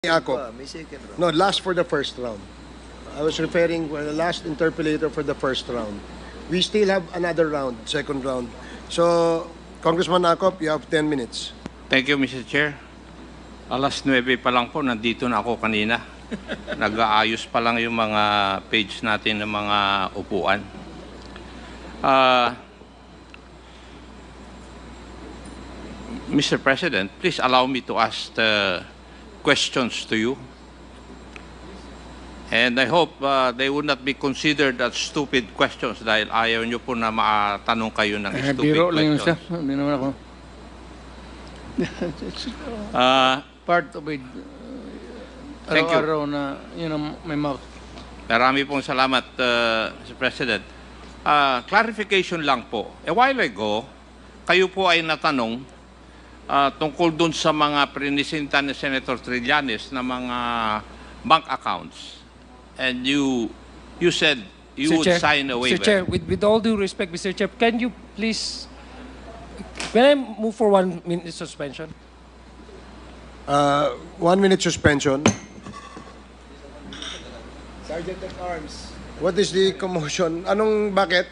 Jacob. May second round. No, last for the first round. I was referring to the last interpolator for the first round. We still have another round, second round. So, Congressman Jacob, you have 10 minutes. Thank you, Mr. Chair. Alas 9 pa lang po, nandito na ako kanina. Nag-aayos pa lang yung mga page natin ng mga upuan. Mr. President, please allow me to ask questions to you. And I hope they would not be considered as stupid questions dahil ayaw nyo po na matanong kayo ng stupid Biro lang yun, sir. questions. Hindi naman ako. Part of it. Thank you. Araw-araw na, yun ang may mouth. Marami pong salamat, Mr. President. Clarification lang po. A while ago, kayo po ay natanong tungkol dun sa mga prinisinta ni Senator Trillanes na mga bank accounts. And you said you would sign a waiver. Mr. Chair, with all due respect, Mr. Chair, can you please, can I move for 1 minute suspension? 1 minute suspension. Sergeant at Arms. What is the commotion? Bakit?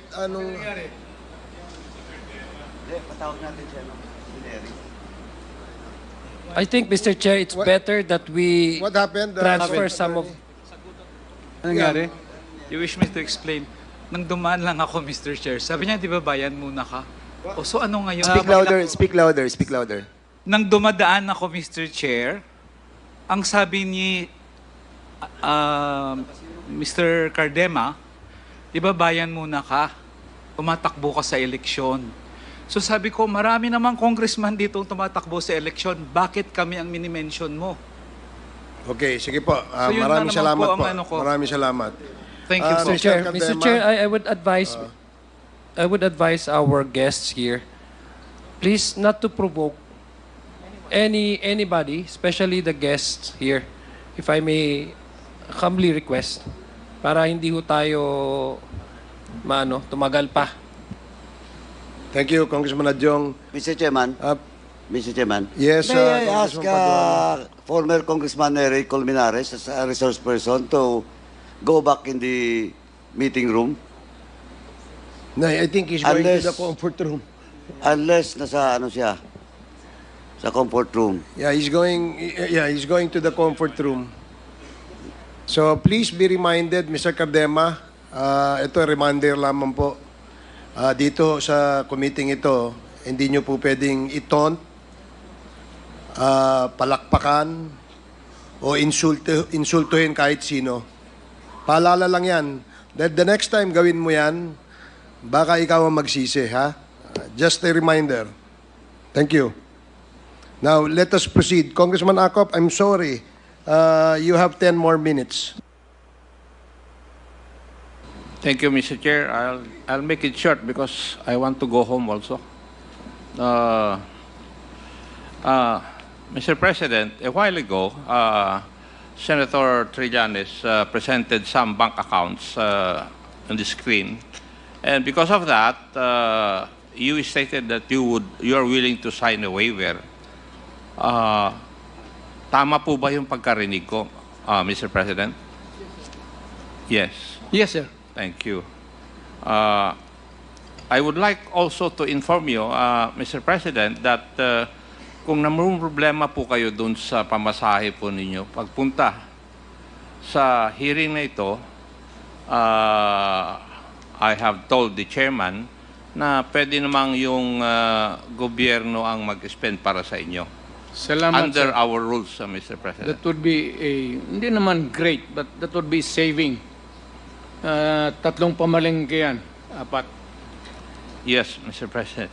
Patawag natin siya, no? I think, Mr. Chair, it's better that we What happened? transfer some of... Ano nangyari? You wish me to explain? Nang dumaan lang ako, Mr. Chair, sabi niya, di ba bayan muna ka? O so ano ngayon? Speak louder. Nang dumadaan ako, Mr. Chair, ang sabi ni Mr. Cardema, di ba bayan muna ka? Tumatakbo ka sa eleksyon. So sabi ko, marami namang congressman dito tumatakbo sa eleksyon. Bakit kami ang mini-mention mo? Okay, sige po. So yun Maraming na naman salamat po po. ang ano ko. Maraming salamat. Thank you po. Mr. Chair, Mr. Mr. Cardema. Chair, I would advise our guests here, please not to provoke anybody, especially the guests here, if I may humbly request, para hindi ho tayo tumagal pa. Thank you, Congressman Adjong. Mr. Chairman, Yes, may I ask Congressman Paduano. former Congressman Ray Colmenares as a resource person to go back in the meeting room No, I think he's going to Unless- the comfort room. unless nasa siya, sa comfort room. Yeah, he's going to the comfort room. So please be reminded, Mr. Cardema, ito reminder lamang po. Dito sa committee ito, hindi nyo po pwedeng itaunt, palakpakan, o insultuhin kahit sino. Paalala lang yan. That the next time gawin mo yan, baka ikaw ang magsisi, ha? Just a reminder. Thank you. Now, let us proceed. Congressman Akop, I'm sorry. You have 10 more minutes. Thank you, Mr. Chair. I'll make it short because I want to go home also. Mr. President, a while ago, Senator Trillanes presented some bank accounts on the screen, and because of that, you stated that you are willing to sign a waiver. Tama po ba yung pagkarinig ko, Mr. President? Yes. Yes, sir. Thank you. I would like also to inform you, Mr. President, that kung namang problema po kayo dun sa pamasahe po ninyo, pagpunta sa hearing na ito, I have told the chairman na pwede namang yung gobyerno ang mag-spend para sa inyo. Salamat, Under sir. our rules, Mr. President. That would be hindi naman great, but that would be saving. 3 pamalengke yan. 4. Yes, Mr. President.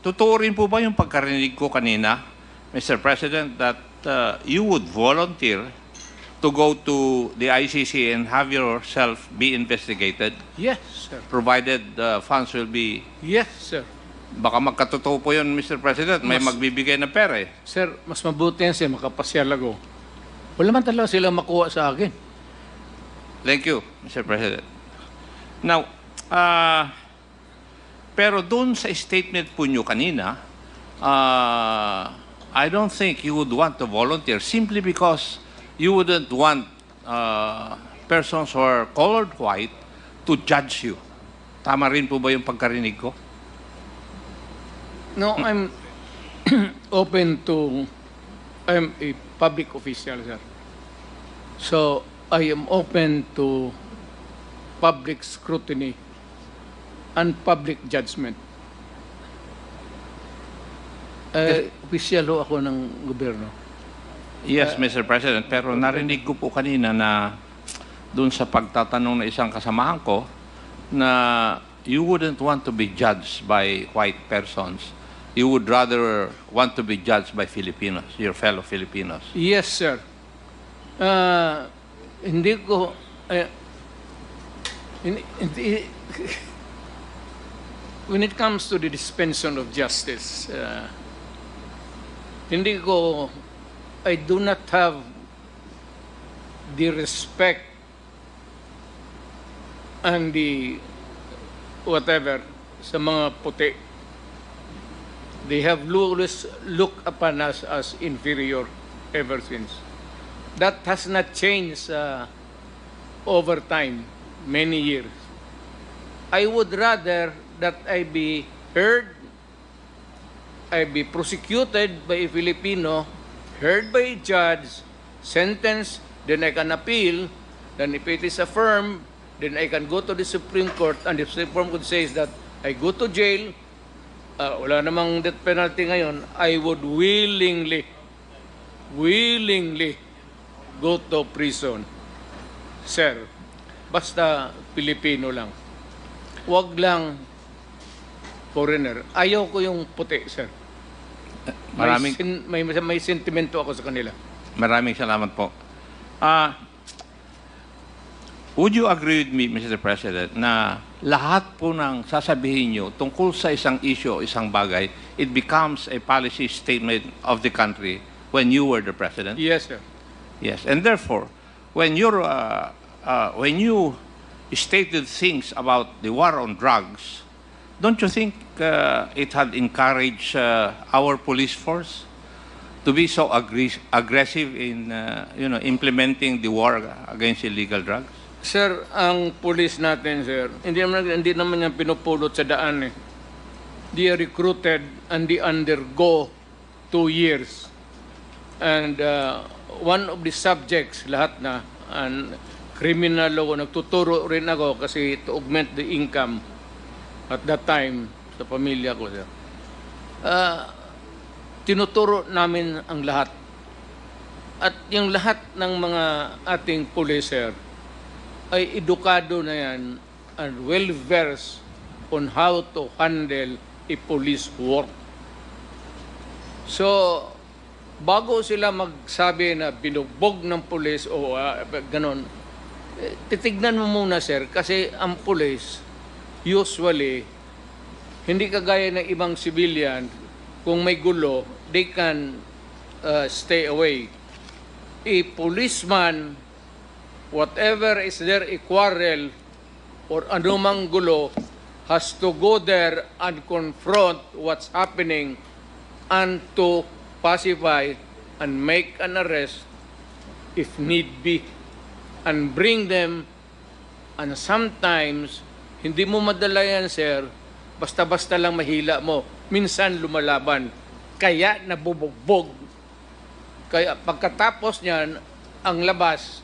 Totoo rin po ba yung pagkarinig ko kanina, Mr. President, that you would volunteer to go to the ICC and have yourself be investigated, Yes, sir. provided funds will be... Yes, sir. Baka magkatotoo po yun, Mr. President. May magbibigay na pera eh. Sir, mas mabuti yan siya makapasyal ako. Wala man talaga sila makuha sa akin. Thank you, Mr. President. Now, pero doon sa statement po nyo kanina, I don't think you would want to volunteer simply because you wouldn't want persons who are colored white to judge you. Tama rin po ba yung pagkarinig ko? No, I'm I'm a public official, sir. So, I am open to public scrutiny and public judgment. Official ho ako ng gobyerno. Yes, Mr. President. Pero narinig ko po kanina na doon sa pagtatanong ng isang kasamahan ko na you wouldn't want to be judged by white persons. You would rather want to be judged by Filipinos, your fellow Filipinos. Yes, sir. Hindi ko... when it comes to the dispensation of justice, hindi ko... I do not have the respect and the whatever sa mga puti. They have always looked upon us as inferior ever since. That has not changed over time, many years. I would rather that I be heard, I be prosecuted by a Filipino, heard by a judge, sentenced, then I can appeal, then if it is affirmed, then I can go to the Supreme Court, and the Supreme Court says that I go to jail, wala namang death penalty ngayon, I would willingly go to prison. Sir, basta Pilipino lang. Wag lang foreigner. Ayaw ko yung puti, sir. May sentimento ako sa kanila. Maraming salamat po. Would you agree with me, Mr. President, na lahat po ng sasabihin nyo tungkol sa isang issue o isang bagay, it becomes a policy statement of the country when you were the President? Yes, sir. Yes, and therefore, when you stated things about the war on drugs, don't you think it had encouraged our police force to be so aggressive in implementing the war against illegal drugs? Sir, ang police natin, sir, hindi naman yan pinupulot sa daan eh. They are recruited and they undergo 2 years. And one of the subjects, lahat na, and criminal law, nagtuturo rin ako kasi to augment the income at that time sa pamilya ko, sir. Tinuturo namin ang lahat. At yung lahat ng mga ating police, sir, ay edukado na yan and well-versed on how to handle a police work. So, bago sila magsabi na binugbog ng police o ganon, titignan mo muna, sir, kasi ang police, usually, hindi kagaya ng ibang civilian, kung may gulo, they can stay away. A policeman, whatever is there, a quarrel or anumang gulo, has to go there and confront what's happening and to pacify and make an arrest if need be and bring them. And sometimes, hindi mo madala yan, sir, basta-basta lang mahila mo. Minsan lumalaban. Kaya nabubugbog. Kaya pagkatapos niyan, ang labas,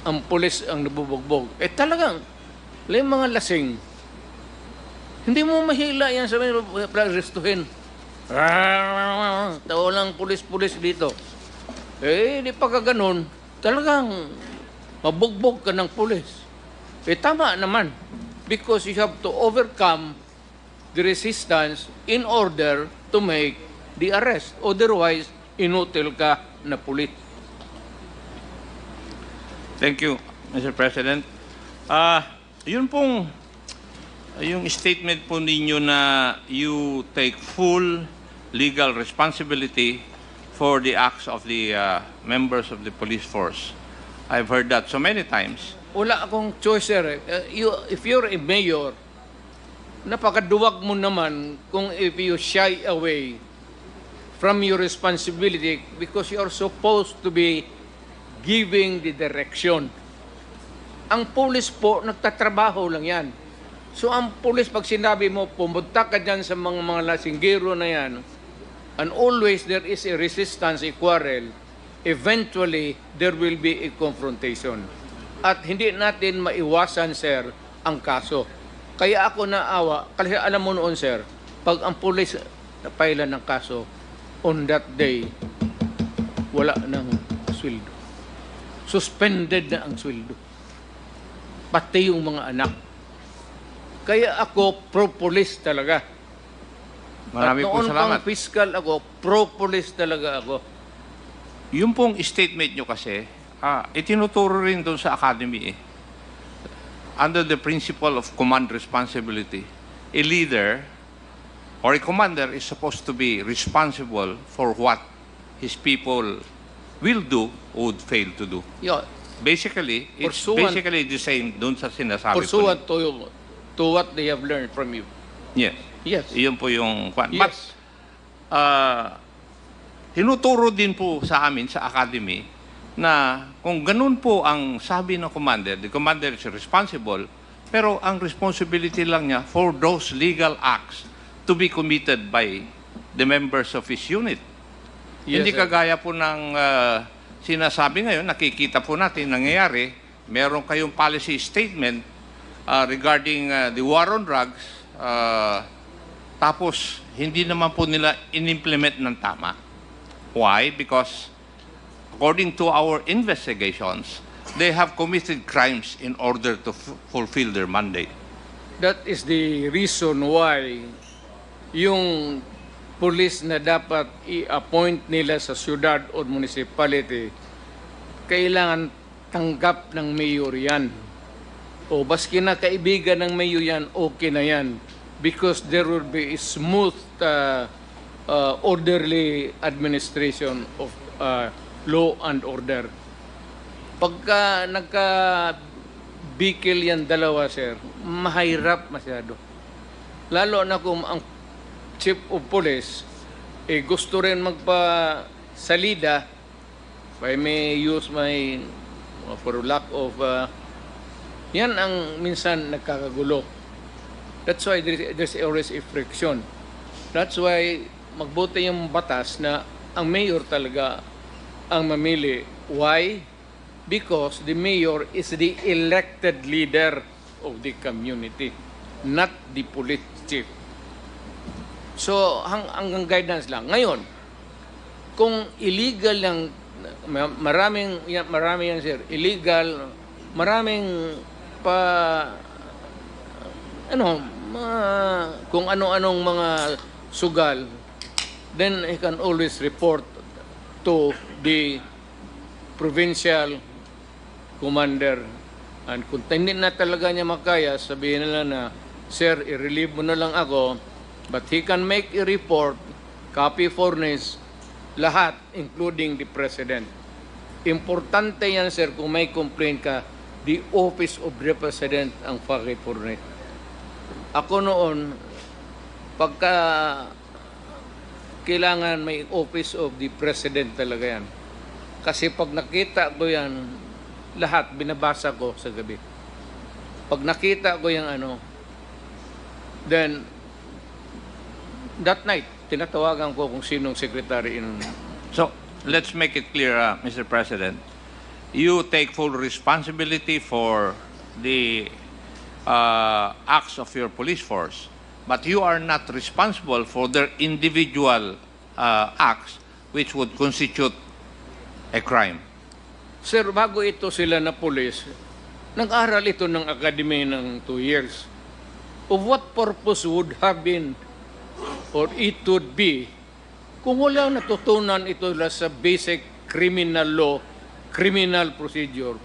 ang pulis ang nabubugbog. Talagang, yung mga lasing, hindi mo mahila yan sa mga restuhin. Tawa lang pulis-pulis dito. Di pagka ganun, talagang mabugbog ka ng pulis. Tama naman. Because you have to overcome the resistance in order to make the arrest. Otherwise, inutil ka na pulis. Thank you, Mr. President. Yun pong, yung statement po ninyo na you take full legal responsibility for the acts of the members of the police force. I've heard that so many times. Wala akong choice, sir. If you're a mayor, napakaduwag mo naman kung if you shy away from your responsibility because you are supposed to be giving the direction. Ang pulis po, nagtatrabaho lang yan. So ang pulis, pag sinabi mo, pumunta ka dyan sa mga lasinggero na yan, and always there is a resistance, a quarrel, eventually there will be a confrontation. At hindi natin maiwasan, sir, ang kaso. Kaya ako naawa, kasi alam mo noon, sir, pag ang pulis napailan ng kaso, on that day, wala ng sweldo. Suspended na ang sweldo. Pati yung mga anak. Kaya ako pro-police talaga. Marami At po noon salamat. pang fiscal ako, pro-police talaga ako. Yung pong statement nyo kasi, itinuturo rin doon sa academy eh. Under the principle of command responsibility, a leader or a commander is supposed to be responsible for what his people will do or would fail to do. Yeah, Basically, it's Pursuant- basically the same doon sa sinasabi pursuant ko. to what they have learned from you. Yes. Yes. Iyon po yung... But, Yes. tinuturo din po sa amin sa academy na kung ganun po ang sabi ng commander, the commander is responsible, pero ang responsibility lang niya for those legal acts to be committed by the members of his unit. Yes, Hindi sir. kagaya po ng sinasabi ngayon, nakikita po natin nangyayari, meron kayong policy statement regarding the war on drugs, tapos hindi naman po nila in-implement ng tama. Why? Because according to our investigations, they have committed crimes in order to fulfill their mandate. That is the reason why yung police na dapat i-appoint nila sa syudad o municipality, kailangan tanggap ng mayor yan. O baski na kaibigan ng mayor yan, okay na yan. Because there will be a smooth, orderly administration of law and order. Pagka nagka-bikil yan dalawa, sir, mahirap masyado. Lalo na kung ang chief of police gusto rin magpa-salida, if I may use my, for lack of, yan ang minsan nagkakagulo. That's why there's always a friction. That's why magbuti yung batas na ang mayor talaga ang mamili. Why? Because the mayor is the elected leader of the community, not the police chief. So, hanggang guidance lang. Ngayon, kung illegal lang, marami yan, sir, illegal, maraming kung ano-anong mga sugal, then he can always report to the provincial commander. And kung hindi na talaga niya makaya, sabihin nila na, sir, i-relieve mo na lang ako, but he can make a report, copy furnish, lahat, including the president. Importante yan, sir, kung may complaint ka, the office of the president ang paki-furnish. Ako noon, pagka kailangan may office of the president talaga yan. Kasi pag nakita ko yan, lahat binabasa ko sa gabi. Pag nakita ko yung then that night, tinatawagan ko kung sinong secretary in. So, let's make it clear, Mr. President. You take full responsibility for the acts of your police force, but you are not responsible for their individual acts which would constitute a crime. Sir, bago ito sila na police, nag-aral ito ng academy ng 2 years. Of what purpose would have been or it would be kung walang natutunan ito sa basic criminal law, criminal procedure?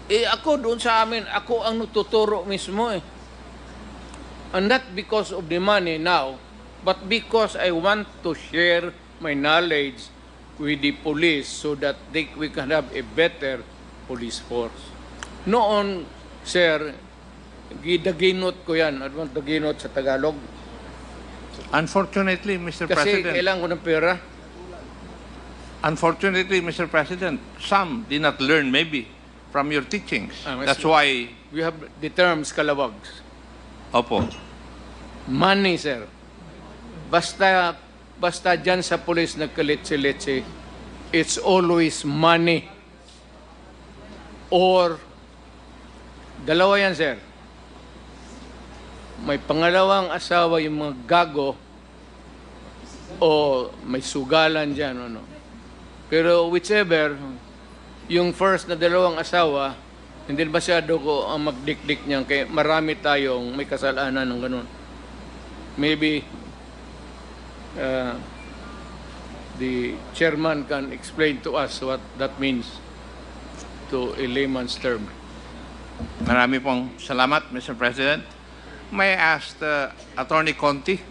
Ako doon sa amin, ako ang natuturo mismo And not because of the money now, but because I want to share my knowledge with the police so that we can have a better police force. Noon, sir, gidaginot ko yan. Ano ang daginot sa Tagalog? Unfortunately, Mr. Kasi President, kailangan ko ng pera. unfortunately, Mr. President, some did not learn maybe from your teachings. Mas- That's why, We have the terms kalawags. opo, Money, sir. Basta dyan sa police nagkaletse-letse, it's always money. Or, dalawa yan, sir. May pangalawang asawa yung mga gago o may sugalan dyan, ano. Pero whichever, yung first na dalawang asawa, hindi masyado ko ang magdikdik niyan kaya marami tayong may kasalanan ng ganun. Maybe the chairman can explain to us what that means to a layman's term. marami pong salamat, Mr. President. May I ask Attorney Conti,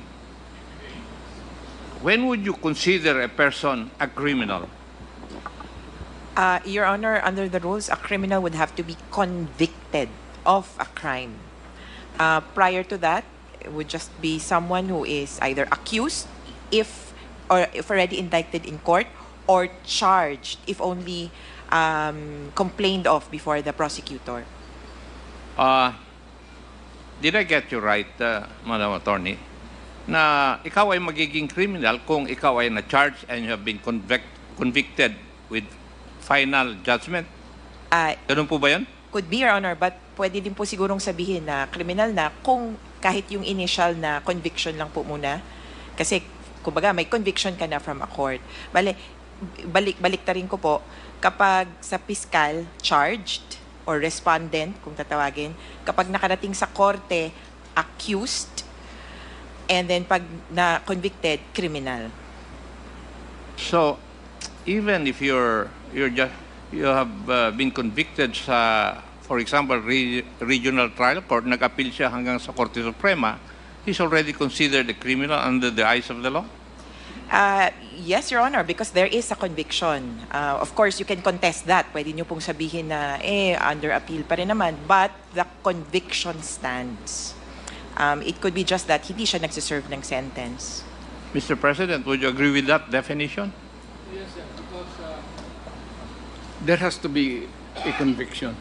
when would you consider a person a criminal? Your Honor, under the rules, a criminal would have to be convicted of a crime. Prior to that, it would just be someone who is either accused, if already indicted in court, or charged, if only complained of before the prosecutor. Did I get you right, Madam Attorney, na ikaw ay magiging criminal kung ikaw ay na-charge and you have been convicted with final judgment? Ganun po ba yan? Could be, Your Honor, but pwede din po sigurong sabihin na criminal na kung kahit yung initial na conviction lang po muna. Kasi, kumbaga, may conviction ka na from a court. Balik ta rin ko po, kapag sa piskal, charged, or respondent, kung tatawagin, kapag nakarating sa korte, accused, and then pag na-convicted, criminal. So, even if you have been convicted sa, for example, regional trial court, nag-appeal siya hanggang sa Korte Suprema, he's already considered a criminal under the eyes of the law? Yes, Your Honor, because there is a conviction. Of course, you can contest that. Pwede nyo pong sabihin na, under appeal pa rin naman, but the conviction stands. It could be just that hindi siya nagsiserve ng sentence. Mr. President, would you agree with that definition? Yes, sir, because there has to be a conviction.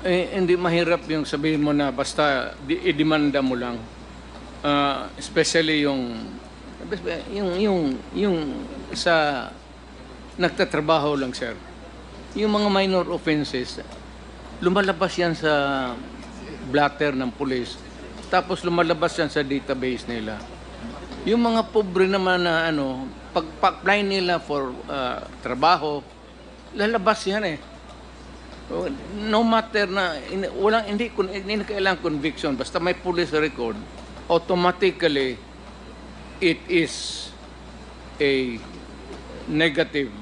Hindi mahirap yung sabihin mo na basta i-demanda mo lang. Especially yung sa nagtatrabaho lang, sir. Yung mga minor offenses, lumalabas yan sa blatter ng police. Tapos lumalabas yan sa database nila. Yung mga pobre naman na pag-apply nila for trabaho, lalabas yan eh. No matter na, hindi kailangan conviction, basta may police record, automatically, it is a negative.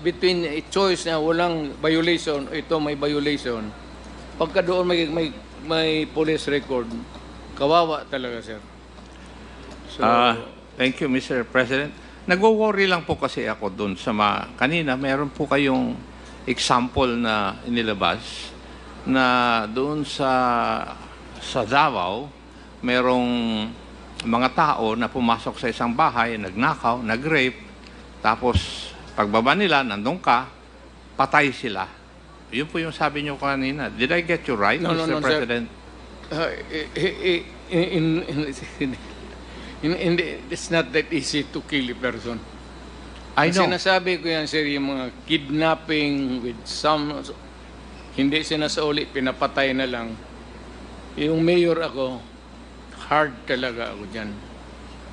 Between a choice na walang violation, ito may violation, pagka doon may police record, kawawa talaga, sir. So, thank you, Mr. President. Nagwo-worry lang po kasi ako doon sa kanina, meron po kayong example na inilabas na doon sa Davao, merong mga tao na pumasok sa isang bahay, nagnakaw, nag-rape, tapos pagbaba nila, nandun ka, patay sila. Yun po yung sabi nyo kanina. Did I get you right, Mr. President? It's not that easy to kill a person. I know. Sinasabi ko yan, sir, yung mga kidnapping with some, hindi sinasauli, pinapatay na lang. Yung mayor ako, hard talaga ako dyan.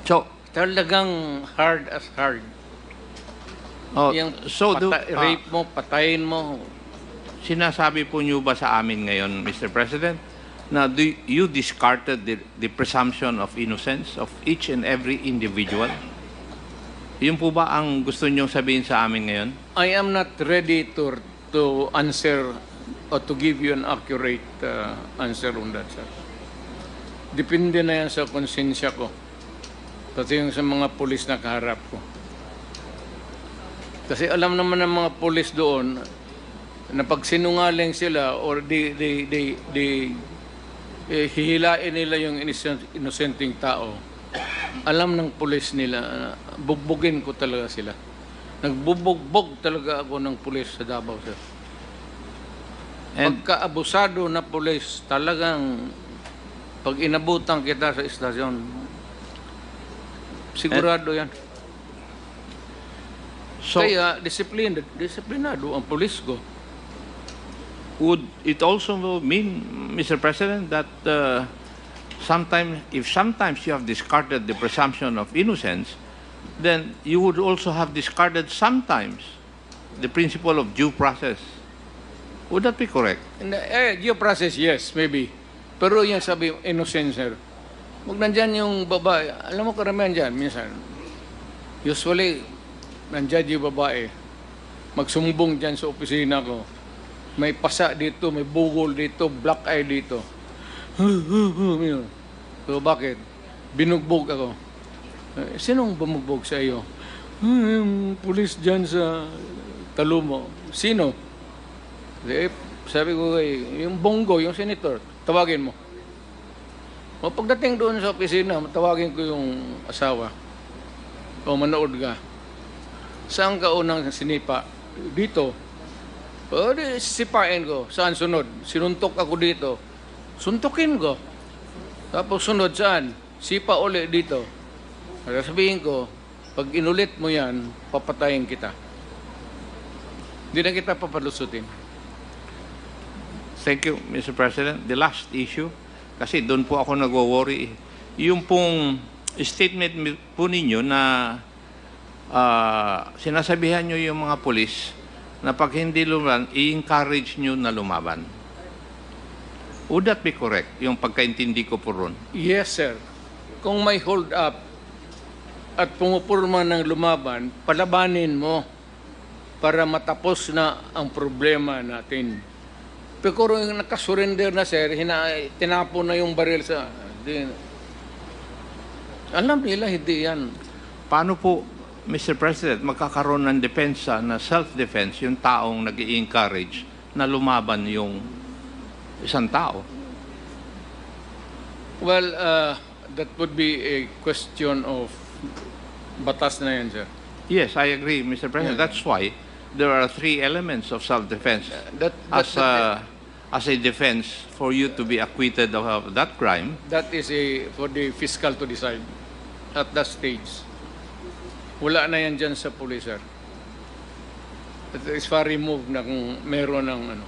So, Talagang hard as hard. Yung rape mo, patayin mo. sinasabi po nyo ba sa amin ngayon, Mr. President, na you discarded the presumption of innocence of each and every individual? Yun po ba ang gusto nyong sabihin sa amin ngayon? I am not ready to answer or to give you an accurate answer on that, sir. Depende na yan sa konsensya ko. Pati yung sa mga pulis na kaharap ko. Kasi alam naman ng mga pulis doon na pag sinungaling sila or they hihilain nila yung inosenteng tao. Alam ng pulis nila, bugbugin ko talaga sila. Nagbubugbog talaga ako ng pulis sa Davao, sir. And Pagka-abusado na pulis, talagang pag inabutan kita sa istasyon, sigurado yan. so, Kaya disiplinado ang pulis ko. would it also mean, Mr. President, that sometimes you have discarded the presumption of innocence, then you would also have discarded sometimes the principle of due process? Would that be correct? Due process, yes, maybe. Pero yan sabi, innocent, sir. Huwag nandyan yung babae. Alam mo, karamihan dyan, minsan. Usually, nandyan yung babae. Magsumbong dyan sa opisina ko. May pasa dito, may bugol dito, black eye dito. So, bakit? Binugbog ako. Sinong bumugbog sa iyo? Yung pulis dyan sa Talumo. Sino? Sabi ko, yung Bongo, yung senator, tawagin mo. O pagdating doon sa opisina, tawagin ko yung asawa. O manood ka. Saan ka unang sinipa? Dito. O di sipain ko. Saan sunod? Sinuntok ako dito. Suntukin ko. Tapos sunod saan? Sipa uli dito. Sabihin ko, pag inulit mo yan, papatayin kita. Hindi na kita papalusutin. Thank you, Mr. President. The last issue, kasi doon po ako nagwo-worry. Yung pong statement po ninyo na sinasabihan nyo yung mga polis na pag hindi lumaban, i-encourage nyo na lumaban. Would that be correct, yung pagkaintindi ko po ron? Yes, sir. Kung may hold up at pumupurma ng lumaban, palabanin mo para matapos na ang problema natin. Pero kung yung nakasurrender na, sir, tinapon na yung baril sa... alam nila, hindi yan. Paano po, Mr. President, magkakaroon ng depensa na self-defense yung taong nag-i-encourage na lumaban yung isang tao? Well, that would be a question of batas na yan, sir. Yes, I agree, Mr. President. That's why there are three elements of self-defense as a defense for you to be acquitted of that crime. That is for the fiscal to decide at that stage. Wala na yan dyan sa police, sir. It is far removed na kung meron ng ano.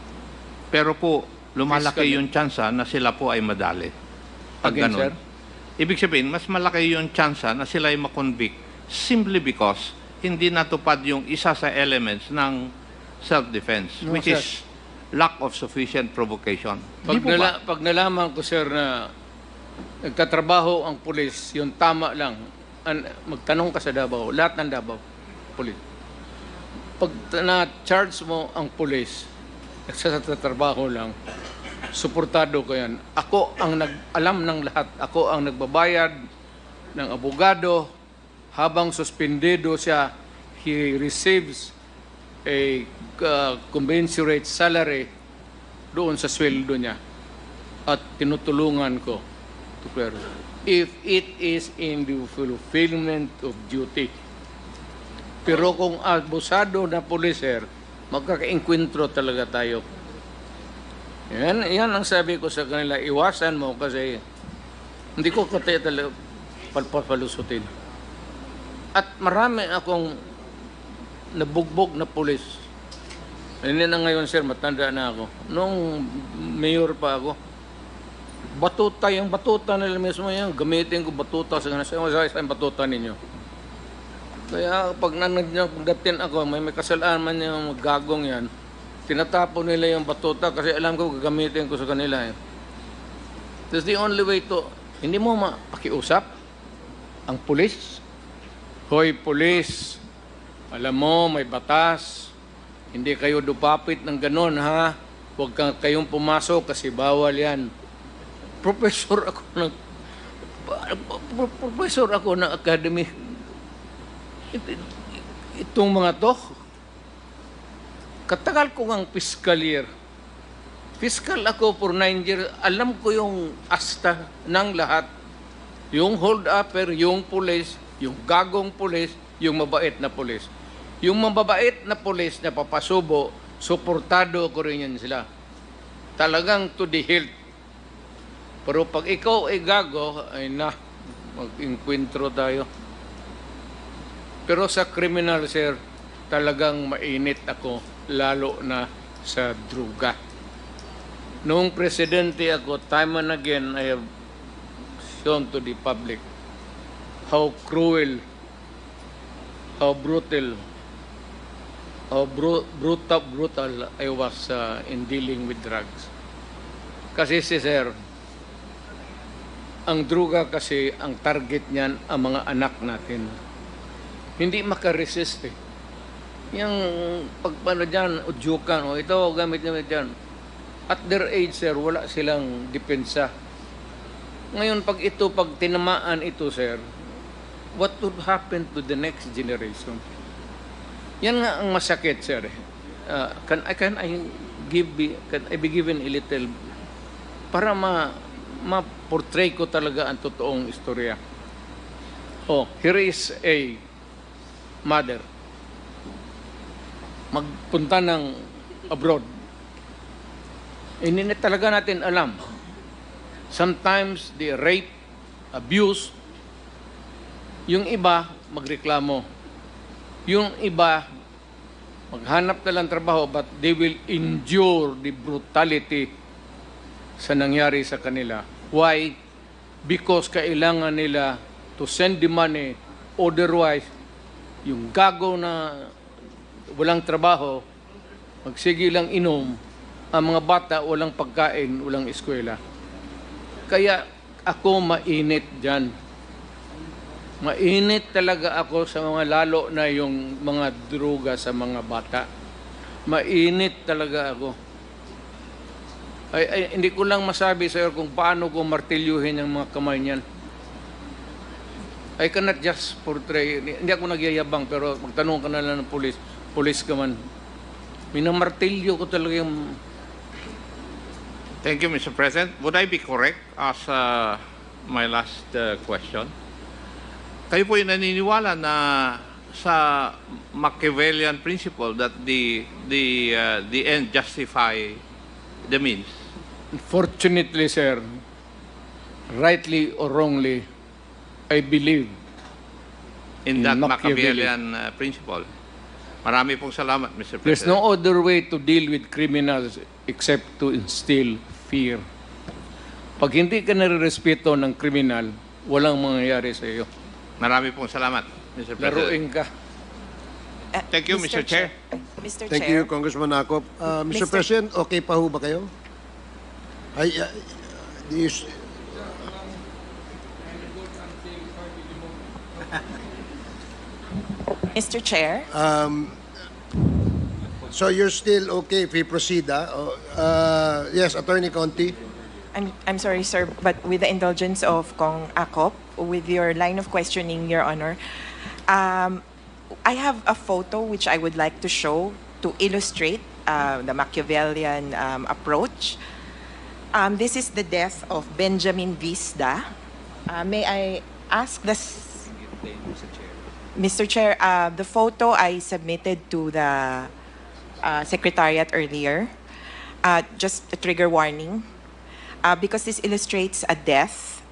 Pero po, lumalaki Fiscal. yung tsansa na sila po ay madali. Pag Again, ganun. sir? Ibig sabihin, mas malaki yung tsansa na sila ay makonvict simply because hindi natupad yung isa sa elements ng self-defense, No, which sir. is lack of sufficient provocation. Di po ba? Pag nalaman ko, sir, na nagtatrabaho ang pulis, yung tama lang, magtanong ka sa Davao, lahat ng Davao, pulis. Pag na-charge mo ang pulis, nagsasatrabaho lang, suportado ko yan. Ako ang nag-alam ng lahat. Ako ang nagbabayad ng abogado. Habang suspendido siya, he receives a commensurate salary doon sa sweldo niya. At tinutulungan ko. If it is in the fulfillment of duty. Pero kung abusado na puliser, magkaka-enkwentro talaga tayo. Yan ang sabi ko sa kanila, iwasan mo kasi hindi ko kaya talaga palusutin. At marami akong nabugbog na pulis. Hindi na ngayon, sir, matanda na ako. Nung mayor pa ako, batuta, yung batuta nila mismo yan, gamitin ko batuta sa isang batuta ninyo. Kaya pag nanagdatin ako, may kasalanan yung gagong yan, tinatapon nila yung batuta kasi alam ko gagamitin ko sa kanila. That's the only way to, hindi mo mapakiusap ang pulis. Hoy, pulis, alam mo, may batas. Hindi kayo dupapit ng ganon, ha? Huwag kayong pumasok kasi bawal yan. Professor ako ng academy. Itong mga to, katagal ko ng fiscal year. Fiscal ako for 9 years. Alam ko yung asta ng lahat. Yung hold-upper, yung pulis, yung gagong pulis, yung mabait na pulis. Yung mababait na pulis na papasubo, suportado ko rin yan sila. Talagang to the hilt. Pero pag ikaw ay gago, ay na, mag-inkwentro tayo. Pero sa criminal, sir, talagang mainit ako, lalo na sa druga. Noong presidente ako, time and again, I have shown to the public how cruel, how brutal, how brutal I was in dealing with drugs. Kasi si sir, ang druga kasi, ang target niyan, ang mga anak natin. Hindi makaresist eh. Yung pagpano dyan, udyukan, o ito, gamit dyan. At their age, sir, wala silang depensa. Ngayon, pag tinamaan ito, sir, what would happen to the next generation? Yan nga ang masakit, sir. Can I be given a little para ma-portray ko talaga ang totoong istorya. Oh, here is a mother. Magpunta ng abroad. Hindi na talaga natin alam. Sometimes they rape, abuse. Yung iba, magreklamo. Yung iba, maghanap na lang trabaho, but they will endure the brutality sa nangyari sa kanila. Why? Because kailangan nila to send the money. Otherwise, yung gago na walang trabaho, magsige lang inom, ang mga bata walang pagkain, walang eskwela. Kaya ako mainit dyan. Mainit talaga ako sa mga lalo na yung mga droga sa mga bata. Mainit talaga ako. Hindi ko lang masabi sir kung paano ko martilyuhin ang mga kamay niyan. I cannot just portray, hindi ako nagyayabang, pero magtanong ka na lang ng pulis ka man. Minamartilyo ko talaga yung... Thank you, Mr. President. Would I be correct as my last question? Kayo po yung naniniwala na sa Machiavellian principle that the end justify the means? Fortunately, sir, rightly or wrongly, I believe in that Machiavellian principle. Marami pong salamat, Mr. President. There's no other way to deal with criminals except to instill fear. Pag hindi ka nare-respeto ng kriminal, walang mangyayari sa iyo. Marami pong salamat, Mr. President. Laruin ka. Thank you, Mr. Chair. Mr. Thank Chair. you, Congressman Akop. Mr. Mr. President, okay pa ho ba kayo? Do you, Mr. Chair. so you're still okay if we proceed, yes, Attorney Conti. I'm sorry, sir, but with the indulgence of Kong Akop, with your line of questioning, Your Honor, I have a photo which I would like to show to illustrate the Machiavellian approach. This is the death of Benjamin Visda. May I ask this, Mr. Chair, the photo I submitted to the Secretariat earlier, just a trigger warning. Because this illustrates a death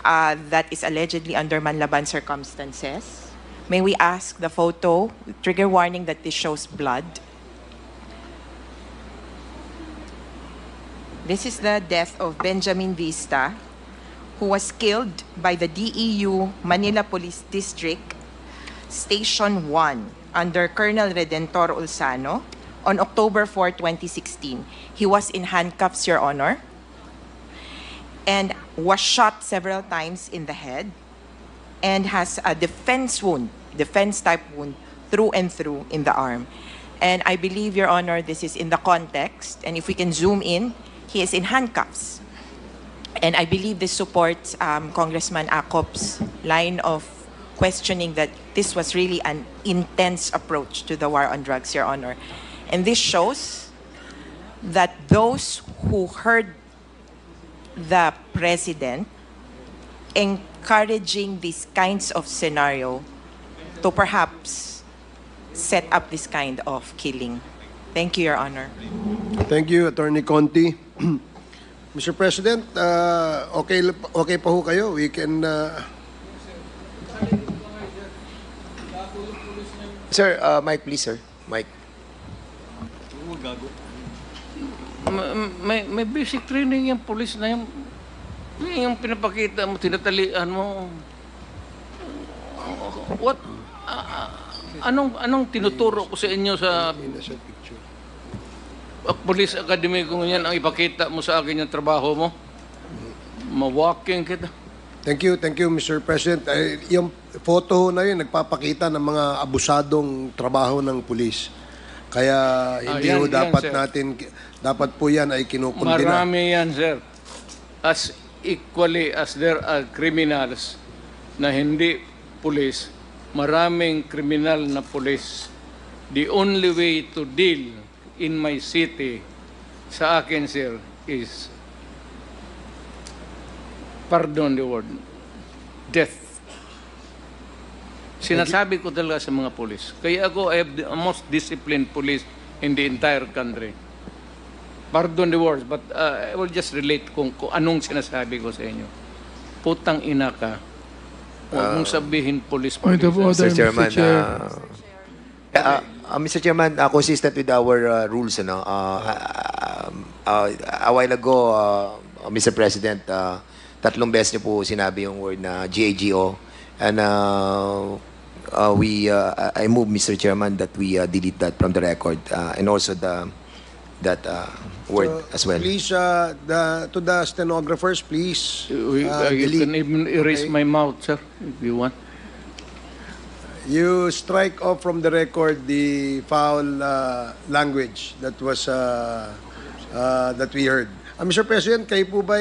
that is allegedly under manlaban circumstances. May we ask the photo, trigger warning that this shows blood. This is the death of Benjamin Vista, who was killed by the DEU Manila Police District, Station 1, under Colonel Redentor Ulsano, on October 4, 2016. He was in handcuffs, Your Honor, and was shot several times in the head and has a defense-type wound through and through in the arm. And I believe, Your Honor, this is in the context, and if we can zoom in, he is in handcuffs. And I believe this supports Congressman Akop's line of questioning that this was really an intense approach to the war on drugs, Your Honor. And this shows that those who heard the President encouraging these kinds of scenario to perhaps set up this kind of killing. Thank you, Your Honor. Thank you, Attorney Conti. Mr. President, okay pa ho kayo? We can... Sir, mic please, sir. Mic. May basic training yung police na yung pinapakita mo, tinatalian mo. What? Anong tinuturo ko sa inyo sa Police Academy kung yan ang ipakita mo sa akin yung trabaho mo? Mawaking kita. Thank you, Mr. President. Yung photo na yun, nagpapakita ng mga abusadong trabaho ng pulis. Kaya hindi ho dapat dapat po yan ay kinukundina. Marami yan, sir. As equally as there are criminals na hindi pulis, maraming kriminal na pulis. The only way to deal in my city, sa akin, sir, is, pardon the word, death. Sinasabi ko talaga sa mga pulis. Kaya ako, I have the most disciplined police in the entire country. Pardon the words, but I will just relate kung anong sinasabi ko sa inyo. Putang ina ka. Huwag mong sabihin police. Point of order, Mr. Chairman, Mr. Chair. Mr. Chairman, consistent with our rules, ano, a while ago, Mr. President, tatlong beses niyo po sinabi yung word na GAGO, and I move, Mr. Chairman, that we delete that from the record, and also that word as well. Please, to the stenographers, please. You delete. can even erase my mouth, sir, if you want. You strike off from the record the foul language that was that we heard. Mr. President, kayo po ba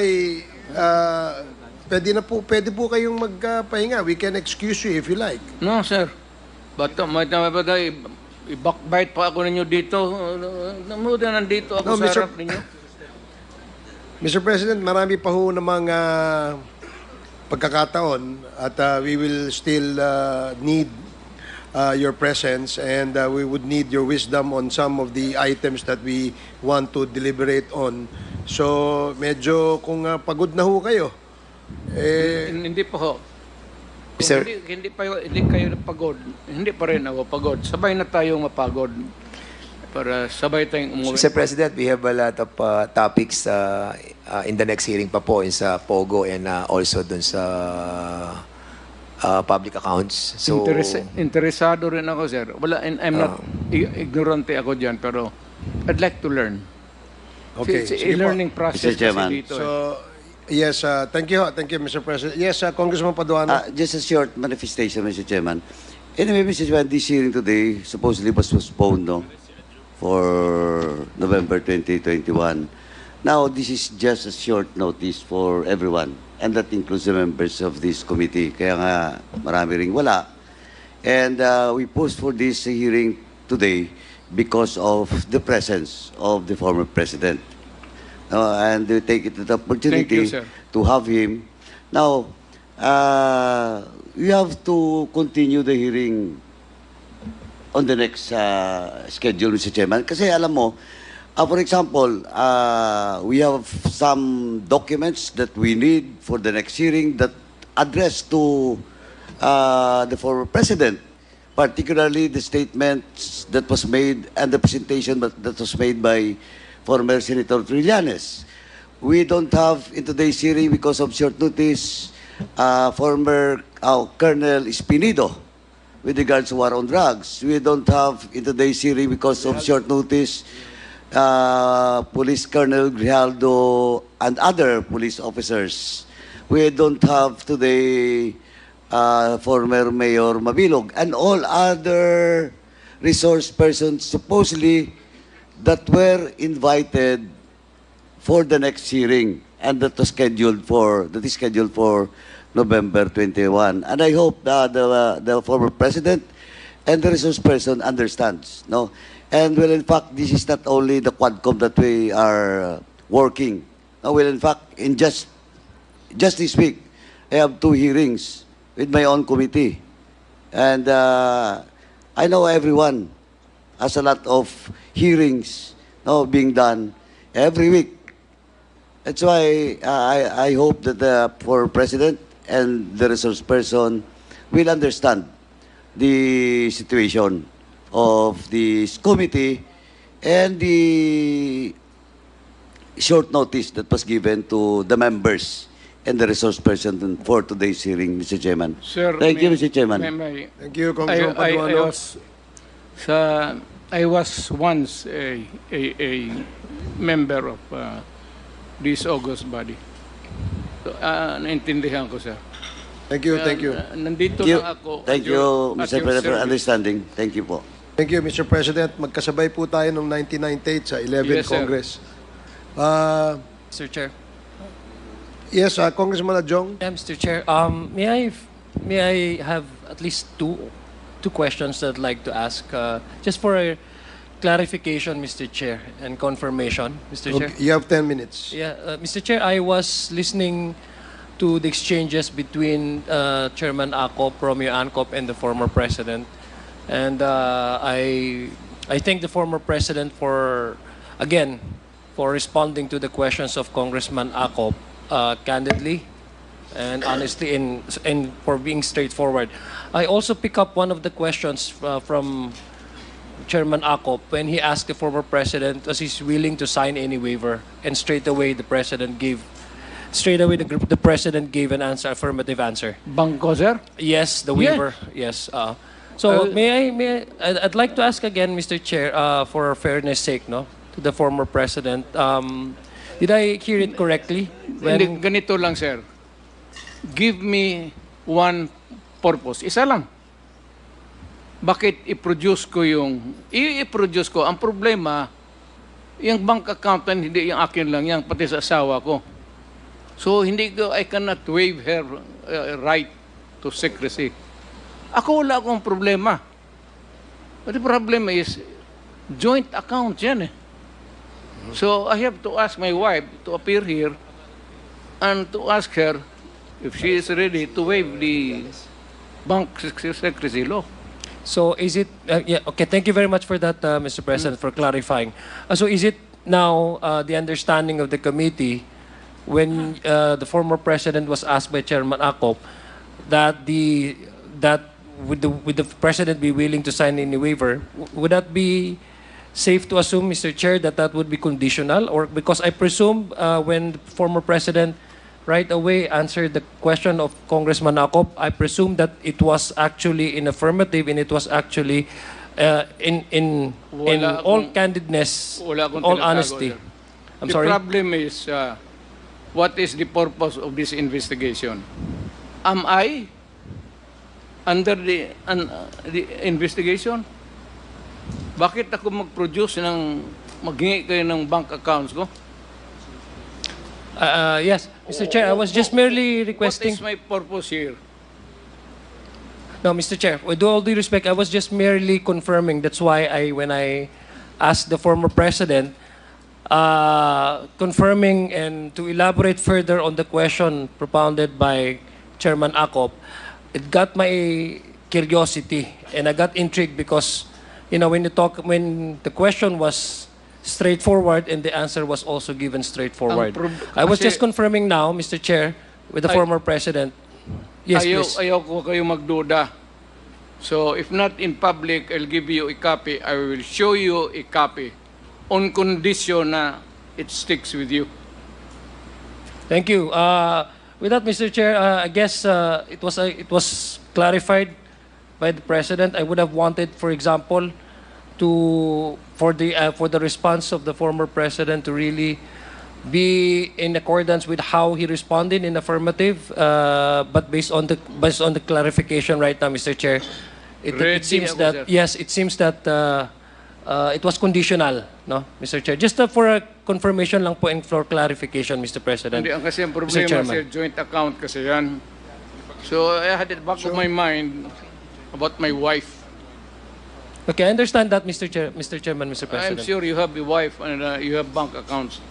pwede po kayong magpahinga? We can excuse you if you like. No, sir. But may i-backbite pa ako ninyo dito. Namuda nandito ako No, sa Mr. harap ninyo. Mr. President, marami pa ho namang pagkakataon at we will still need your presence, and we would need your wisdom on some of the items that we want to deliberate on. So, medyo kung pagod na ho kayo, Hindi pa ho. Kung Sir. hindi kayo pagod, hindi pa rin ako pagod. Sabay na tayong mapagod para sabay tayong umuwi. Mr. President, we have a lot of topics in the next hearing pa po, sa POGO and also dun sa public accounts. So, Interesado rin ako, sir. Wala, and I'm not ignorante ako dyan, pero I'd like to learn. Okay, It's sige a po. learning process Mr. Chairman. kasi dito. So, yes, thank you, Mr. President. Yes, Congressman Paduano. Just a short manifestation, Mr. Chairman. Anyway, Mr. Chairman, this hearing today supposedly was postponed, no, for November 2021. Now, this is just a short notice for everyone, and that includes the members of this committee. Kaya nga, marami ring wala. And we post for this hearing today because of the presence of the former president. And we take it as an opportunity Thank you, sir. to have him. Now, we have to continue the hearing on the next schedule, Mr. Chairman. Kasi alam mo, for example, we have some documents that we need for the next hearing that address to the former president, particularly the statements that was made and the presentation that was made by former Senator Trillanes. We don't have in today's hearing because of short notice former Colonel Espinido with regards to war on drugs. We don't have in today's hearing because of short notice Police Colonel Grijaldo and other police officers. We don't have today former Mayor Mabilog and all other resource persons supposedly that were invited for the next hearing and that is scheduled for November 21. And I hope the former president and the resource person understands, no? And well, in fact, this is not only the Quadcom that we are working. Well, in fact, in just this week, I have 2 hearings with my own committee. And I know everyone has a lot of hearings being done every week. That's why I hope that the for President and the resource person will understand the situation of this committee and the short notice that was given to the members and the resource person for today's hearing, Mr. Chairman. Sir, Thank you, Mr. Chairman. Thank you, Congressman Paduano. I was once a member of this august body. So, naintindihan ko, sir. Thank you, thank you. Nandito Thank you, lang ako. Thank you, Mr. President, for understanding. Thank you po. Thank you, Mr. President. Magkasabay po tayo noong 1998 sa 11th Yes, sir. Congress. Mr. Chair. Yes, Congressman Adjong. Yeah, Mr. Chair. May I have at least two questions that I'd like to ask, just for a clarification, Mr. Chair, and confirmation, Mr. Chair. Okay, you have 10 minutes. Yeah, Mr. Chair, I was listening to the exchanges between Chairman Acop, Romeo Ancop, and the former president, and I thank the former president for responding to the questions of Congressman Acop candidly and honestly, and for being straightforward. I also pick up one of the questions from Chairman Acop when he asked the former president was he's willing to sign any waiver, and straight away the president gave an answer, affirmative answer. Bangko, sir? Yes, the Yeah. waiver. Yes. So I'd like to ask again, Mr. Chair, for fairness sake, to the former president. Did I hear it correctly? Hindi, ganito lang, sir. Give me one purpose. Isa lang. Bakit i-produce ko i-produce ko? Ang problema, yung bank account hindi yung akin lang yan, pati sa asawa ko. So, I cannot waive her right to secrecy. Ako wala akong problema. But the problem is, joint account yan eh. So, I have to ask my wife to appear here and to ask her if she is ready to waive the bank secrecy law. So is it, okay, thank you very much for that, Mr. President, for clarifying. So is it now the understanding of the committee when the former president was asked by Chairman Acop that would the president be willing to sign any waiver, would that be safe to assume, Mr. Chair, that would be conditional? Or because I presume when the former president right away answered the question of Congressman Acop, I presume that it was actually in affirmative and it was actually in all candidness, all honesty. I'm sorry? The problem is, what is the purpose of this investigation? Am I under the investigation? Bakit ako mag-produce maghingi kayo ng bank accounts ko? Yes, Mr. Chair, I was just merely requesting. What is my purpose here? No, Mr. Chair, with all due respect, I was just merely confirming. That's why when I asked the former president, confirming and to elaborate further on the question propounded by Chairman Acop, it got my curiosity and I got intrigued because, when the question was straightforward and the answer was also given straightforward. I was just confirming now, Mr. Chair, with the former president. Yes, please. Ayaw ko kayo magduda. So, if not in public, I'll give you a copy. I will show you a copy on condition na it sticks with you. Thank you. With that, Mr. Chair, I guess it was clarified by the president. I would have wanted, for example, for the response of the former president to really be in accordance with how he responded in affirmative, but based on the clarification right now, Mr. Chair, it seems that yes, it seems that it was conditional, no, Mr. Chair. Just for a confirmation lang po and for clarification, Mr. President. Hindi, ang kasi ang problema sa joint account kasi yan. So I had it back of my mind about my wife. Okay, I understand that, Mr. Chairman, Mr. President. I'm sure you have a wife and you have bank accounts.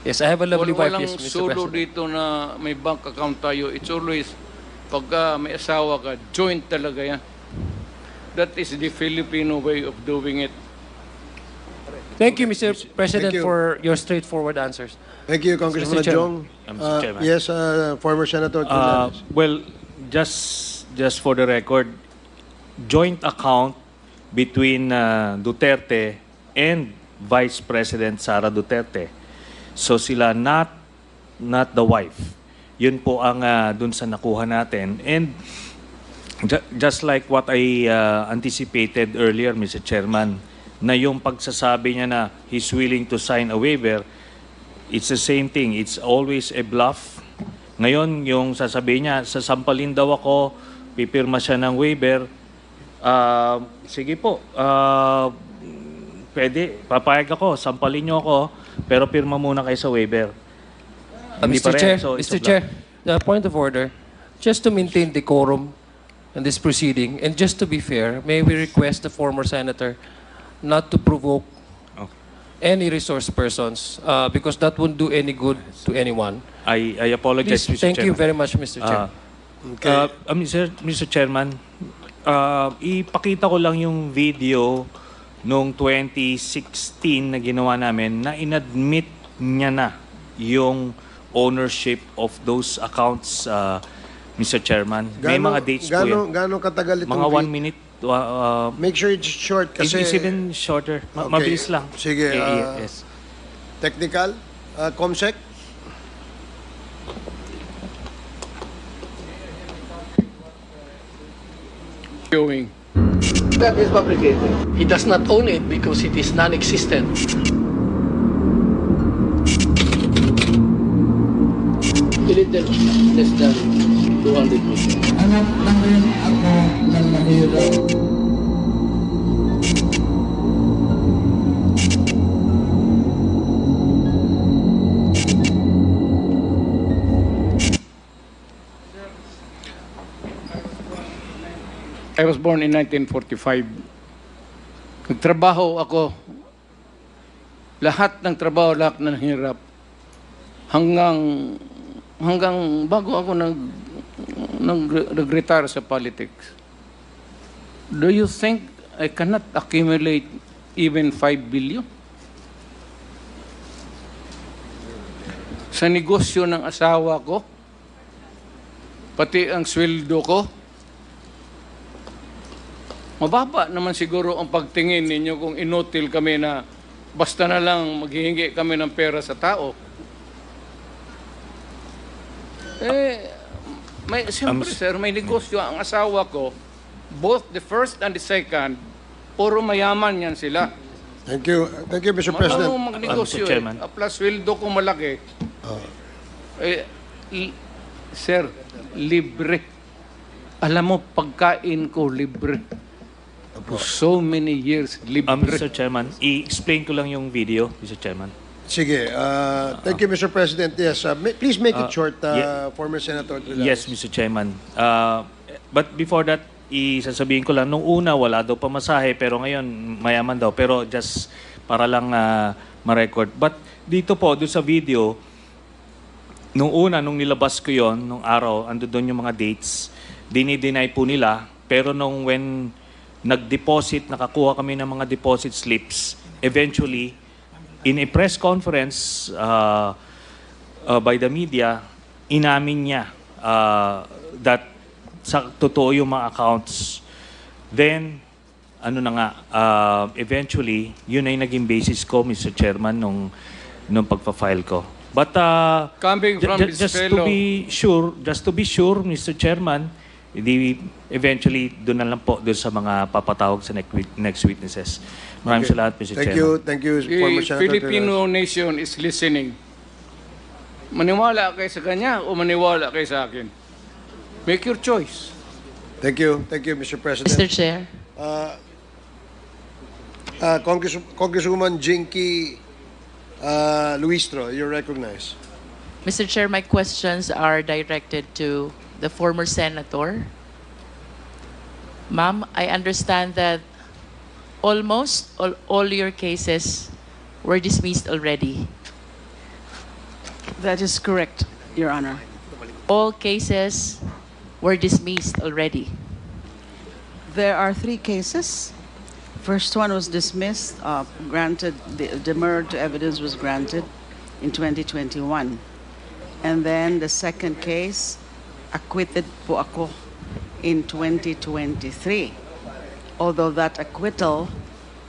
Yes, I have a lovely wife, Walang yes, Mr. solo President. dito na may bank account tayo. It's always, pagka may asawa ka, joint talaga yan. That is the Filipino way of doing it. Thank you, Mr. President, you. for your straightforward answers. Thank you, Congressman Chairman. Jong. Mr. Chairman. Yes, former Senator Trillanes. Well, just for the record, joint account between Duterte and Vice President Sara Duterte. So sila not the wife. Yun po ang dun sa nakuha natin. And just like what I anticipated earlier, Mr. Chairman, na yung pagsasabi niya na he's willing to sign a waiver, it's the same thing. It's always a bluff. Ngayon, yung sasabihin niya, sasampalin daw ako, pipirma siya ng waiver, sige po, pwede, papayag ako, sampalin niyo ako, pero pirma muna kayo sa waiver. Hindi Mr. pa rin, Chair, so it's Mr. a bluff. Chair, point of order, just to maintain decorum in this proceeding, and just to be fair, may we request the former senator not to provoke any resource persons because that won't do any good to anyone. I apologize, Please, Mr. thank you Chairman. very much, Mr. Chair. Mr. Chairman, ipakita ko lang yung video noong 2016 na ginawa namin na inadmit niya na yung ownership of those accounts, Mr. Chairman. May mga dates po yan. Gano'ng katagal itong Mga 1 video? minute. Make sure it's short kasi... It's even shorter. Okay. Mabilis lang. Sige, yes. technical, Comsec? Going. That is fabricated. He does not own it because it is non-existent. Little less than 200 million. Anak na rin ako ng mahirap. I was born in 1945. Nagtrabaho ako. Lahat ng trabaho, lahat ng hirap. Hanggang bago ako nag-retire sa politics. Do you think I cannot accumulate even 5 billion? Sa negosyo ng asawa ko, pati ang sweldo ko, mababa naman siguro ang pagtingin ninyo kung inutil kami na basta na lang maghihingi kami ng pera sa tao. Siyempre, sir, may negosyo ang asawa ko. Both the first and the second, puro mayaman yan sila. Thank you. Thank you, Mr. President. Marunong magnegosyo Mr. Chairman. Plus, sweldo ko malaki. Sir, libre. Alam mo, pagkain ko libre. For so many years, libre. Mr. Chairman, i-explain ko lang yung video, Mr. Chairman. Sige. Thank you, Mr. President. Yes, please make it short, yeah. former Senator Trillanes. Yes, Mr. Chairman. But before that, isasabihin ko lang, nung una wala daw pamasahe, pero ngayon mayaman daw. Pero just para lang ma-record. But dito po, doon sa video, nung una, nung nilabas ko yon nung araw, ando doon yung mga dates, dinideny po nila. Pero when nag-deposit, nakakuha kami ng mga deposit slips, eventually, in a press conference by the media, inamin niya that sa totoo yung mga accounts. Then, eventually, yun ay naging basis ko, Mr. Chairman, nung pagpa-file ko. But Coming from this just fellow, to be sure, Mr. Chairman, eventually doon na lang po doon sa mga papatawag sa next witnesses. Maraming salamat, Mr. Thank Chairman. you. Thank you, former the Senator Filipino Trillanes. nation is listening. Maniwala kayo sa kanya o maniwala kayo sa akin? Make your choice. Thank you. Thank you, Mr. President. Mr. Chair. Congresswoman Jinky Luistro, you're recognized. Mr. Chair, my questions are directed to the former senator. Ma'am, I understand that almost all your cases were dismissed already. That is correct, Your Honor. All cases were dismissed already. There are 3 cases. First one was dismissed, granted, the demurrer to evidence was granted in 2021. And then the second case, acquitted po ako in 2023. Although that acquittal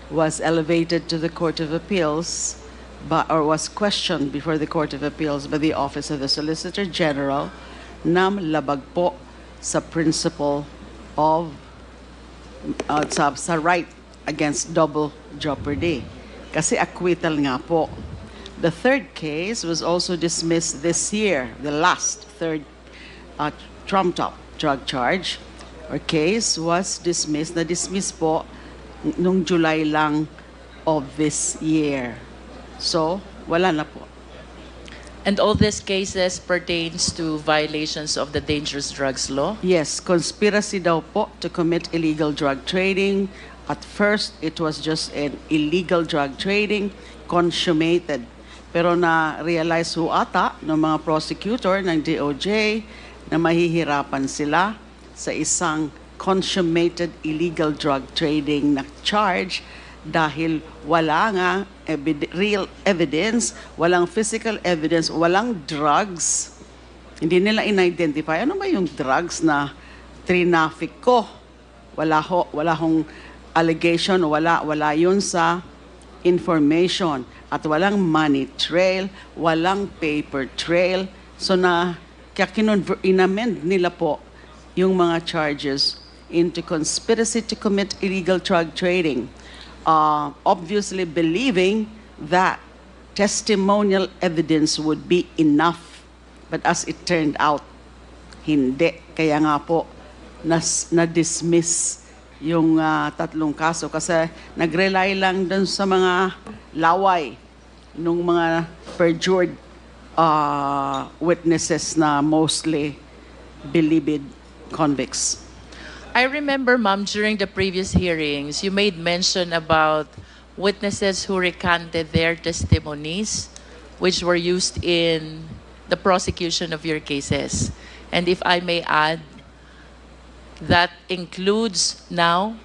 was elevated to the Court of Appeals, or was questioned before the Court of Appeals by the Office of the Solicitor General, na labag po sa principle of sa right against double jeopardy. Kasi acquittal nga po. The third case was also dismissed this year, the last third trumped-up drug charge or case was dismissed. Na-dismiss po nung July lang of this year. So, wala na po. And all these cases pertains to violations of the dangerous drugs law? Yes, conspiracy daw po to commit illegal drug trading. At first, it was just an illegal drug trading, consummated. Pero na-realize ho ata ng mga prosecutor ng DOJ na mahihirapan sila sa isang consummated illegal drug trading na charge dahil wala nga real evidence, walang physical evidence, walang drugs. Hindi nila in-identify. Ano ba yung drugs na trinafic ko? Wala hong allegation, wala yun sa information. At walang money trail, walang paper trail. So kaya inamend nila po yung mga charges into conspiracy to commit illegal drug trading. Obviously believing that testimonial evidence would be enough. But as it turned out, hindi. Kaya nga po, na-dismiss yung 3 kaso kasi nag-rely lang dun sa mga laway nung mga perjured witnesses na mostly believed convicts. I remember, ma'am, during the previous hearings, you made mention about witnesses who recanted their testimonies, which were used in the prosecution of your cases. And if I may add, that includes now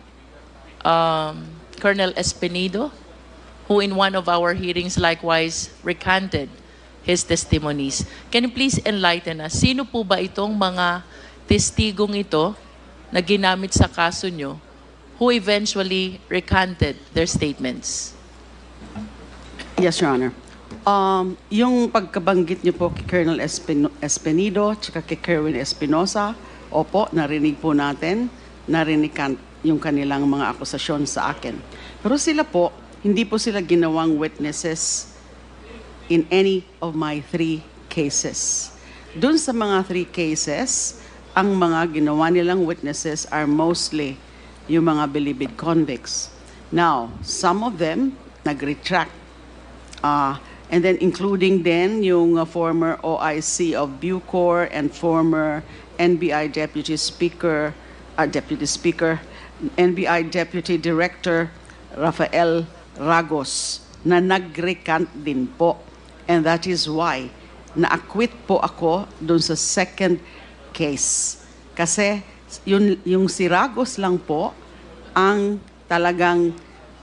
Colonel Espinido, who in one of our hearings likewise recanted his testimonies. Can you please enlighten us? Sino po ba itong mga testigong ito na ginamit sa kaso nyo who eventually recanted their statements? Yes, Your Honor. Yung pagkabanggit niyo po kay Colonel Espinido at kay Kerwin Espinosa, opo, narinig po natin, narinig yung kanilang mga akusasyon sa akin. Pero sila po, hindi po sila ginawang witnesses in any of my 3 cases. Dun sa mga 3 cases, ang mga ginawa nilang witnesses are mostly yung mga believed convicts. Now, some of them nag-retract. And then including then yung former OIC of Bucor and former NBI Deputy Speaker, NBI Deputy Director Rafael Ragos na nag-recant din po. And that is why na-acquit po ako dun sa second case. Kasi yung si Ragos lang po ang talagang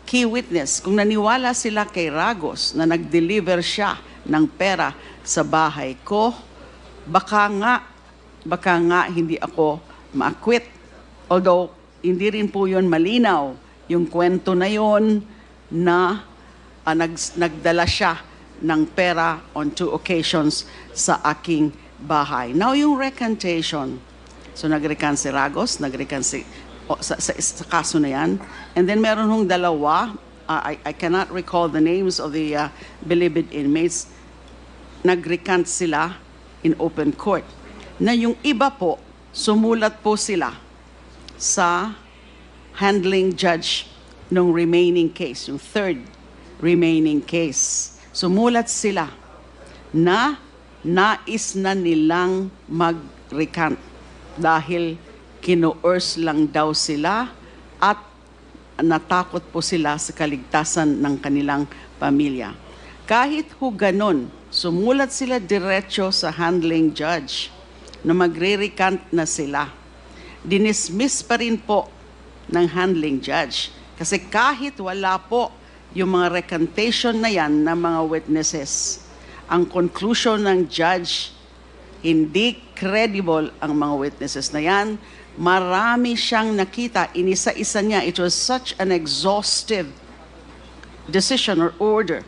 key witness. Kung naniwala sila kay Ragos na nag-deliver siya ng pera sa bahay ko, baka nga hindi ako ma-acquit. Although, hindi rin po yun malinaw. Yung kwento na yun na nagdala siya ng pera on 2 occasions sa aking bahay. Now, yung recantation. So, nag-recant si Ragos, nag-recant sa kaso na yan. And then, meron hong dalawa. I cannot recall the names of the believed inmates. Nag-recant sila in open court. Na yung iba po, sumulat po sila sa handling judge ng remaining case, yung third remaining case. Sumulat sila na nais na nilang mag-recant dahil kino-urge lang daw sila at natakot po sila sa kaligtasan ng kanilang pamilya. Kahit ho ganon, sumulat sila diretso sa handling judge na magre-recant na sila. Dinismiss pa rin po ng handling judge. Kasi kahit wala po yung mga recantation na yan ng mga witnesses, ang conclusion ng judge, hindi credible ang mga witnesses na yan. Marami siyang nakita, inisa-isa niya. It was such an exhaustive decision or order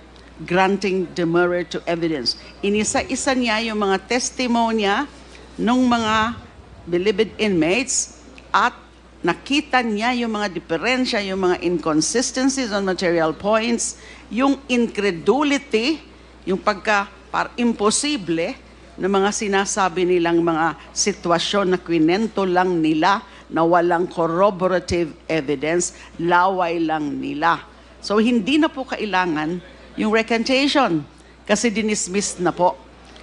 granting demurrer to evidence. Inisa-isa niya yung mga testimonya ng mga believed inmates at nakita niya yung mga diferensya, yung mga inconsistencies on material points, yung incredulity, yung imposible na mga sinasabi nilang mga sitwasyon na kwinento lang nila na walang corroborative evidence, laway lang nila. So hindi na po kailangan yung recantation kasi dinismiss na po.